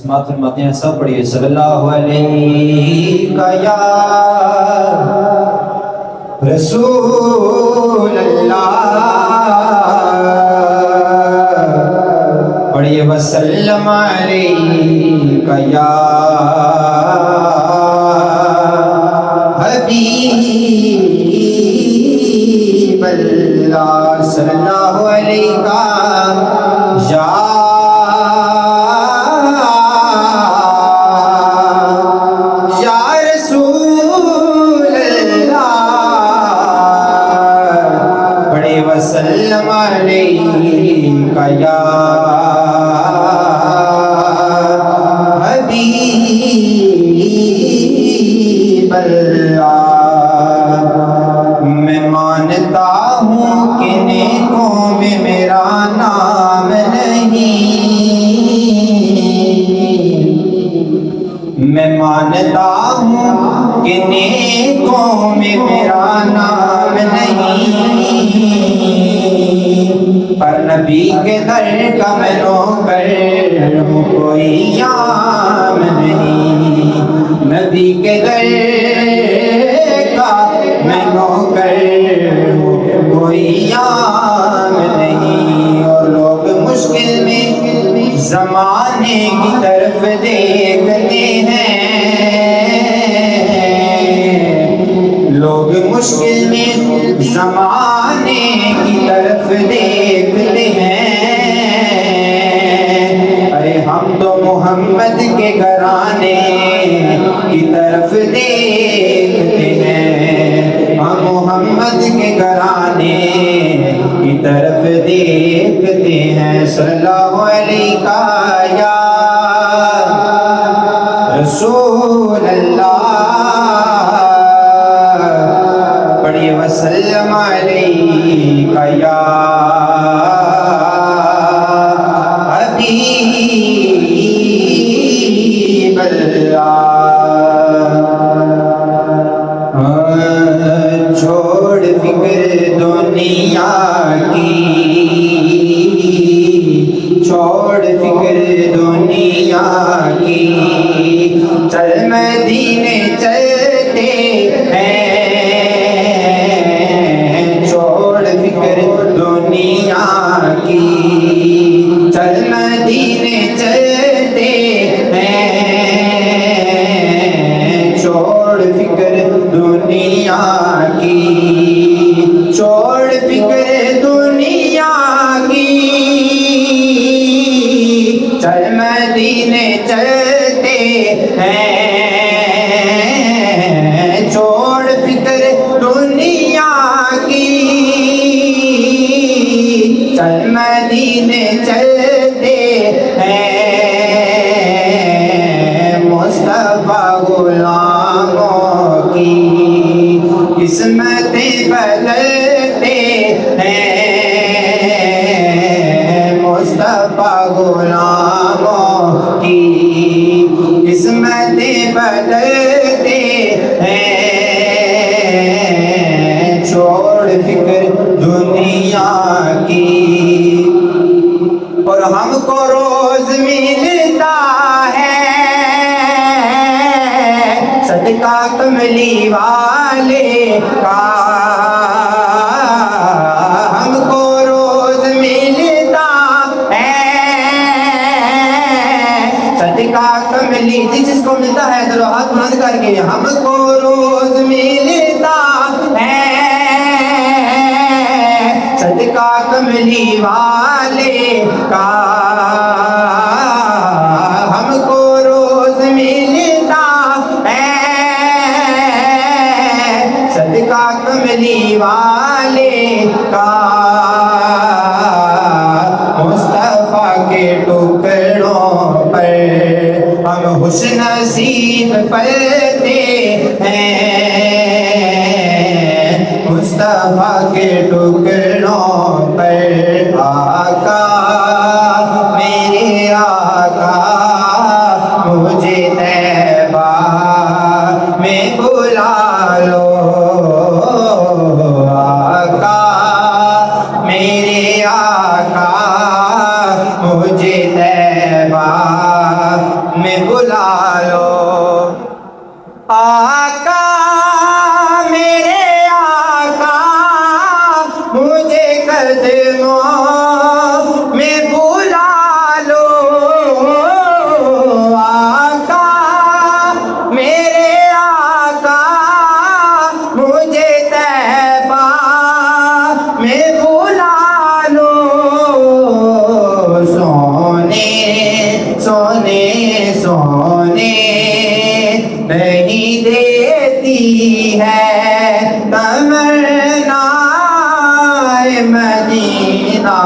سماعت فرماتے ہیں سب پڑھیے صلی اللہ علیہ یا رسول اللہ پڑھیے وسلم علیہ یا حبیب اللہ صلی اللہ علیہ یا رسول اللہ بڑے وسلم علیہ یا حبیب اللہ میں مانتا ہوں کہ نیکوں میں میرا نام میں مانتا ہوں کہ نیکوں میں میرا نام نہیں، پر نبی کے در کا میں نوکر ہوں کوئی یام نہیں، نبی کے در کا میں نوکر ہوں کوئی یام نہیں، اور لوگ مشکل میں زمانے کی طرف دیکھتے ہیں، لوگ مشکل میں زمانے کی طرف دیکھتے ہیں، ارے ہم تو محمد کے گھرانے کی طرف دیکھتے ہیں، ہم محمد کے گھرانے کی طرف دیکھتے ہیں صلی اللہ علیہ یا رسول اللہ پڑھیے وسلم علیہ یا حبیب اللہ چھوڑ فکر دنیا کی، چھوڑ فکر دنیا کی، چل مدینے چلتے ہیں، چھوڑ فکر دنیا کی، چل مدینے چلتے ہیں، چھوڑ فکر دنیا کی، چھوڑ فکر دنیا کی، چل مدینے چلتے ہیں، چھوڑ فکر دنیا کی، چل مدینے چلتے ہیں، مصطفیٰ غلاموں کی قسمتیں بدلتے ہیں، مصطفیٰ غلاموں کی قسمتیں بدلتے ہیں، چھوڑ فکر دنیا کی، اور ہم کو روز ملتا ہے صدقہ کملی والے کا، ہم کو روز ملتا ہے صدقہ کملی، جس کو ملتا ہے تو ہاتھ بلند کر کے، ہم کو روز ملتا ہے صدقہ کملی والے کا، ہم کو روز ملتا ہے صدقہ کملی والے کا، مصطفیٰ کے ٹکڑوں پر ہم حسن نصیب پلتے ہیں، مصطفیٰ کے ٹکڑوں پر آقا میرے آقا مجھے طیبہ میں بلا لو، آقا میرے آقا مجھے طیبہ میں بلا لو آقا میرے آقا مجھے قدموں میں بلا لو آقا میرے آقا مجھے طیبہ میں بلا لو سونے سونے سونے نہیں دیتی ہے تمنا مدینہ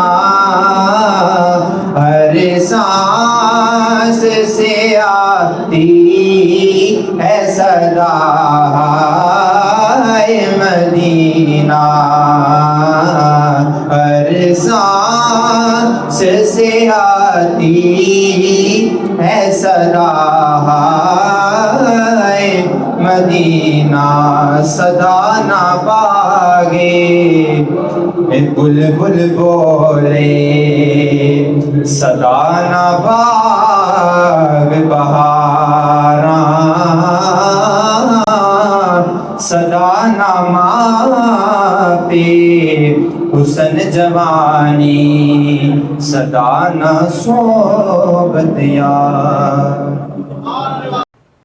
ہر سانس سے آتی ہے صدا مدینہ ہر سانس سے آتی ہے صدا مدینہ صدا نہ باغے بلبل بولے صدا نہ باغ بہاراں صدا نہ ماپے حسن جوانی صدا نہ صحبت یار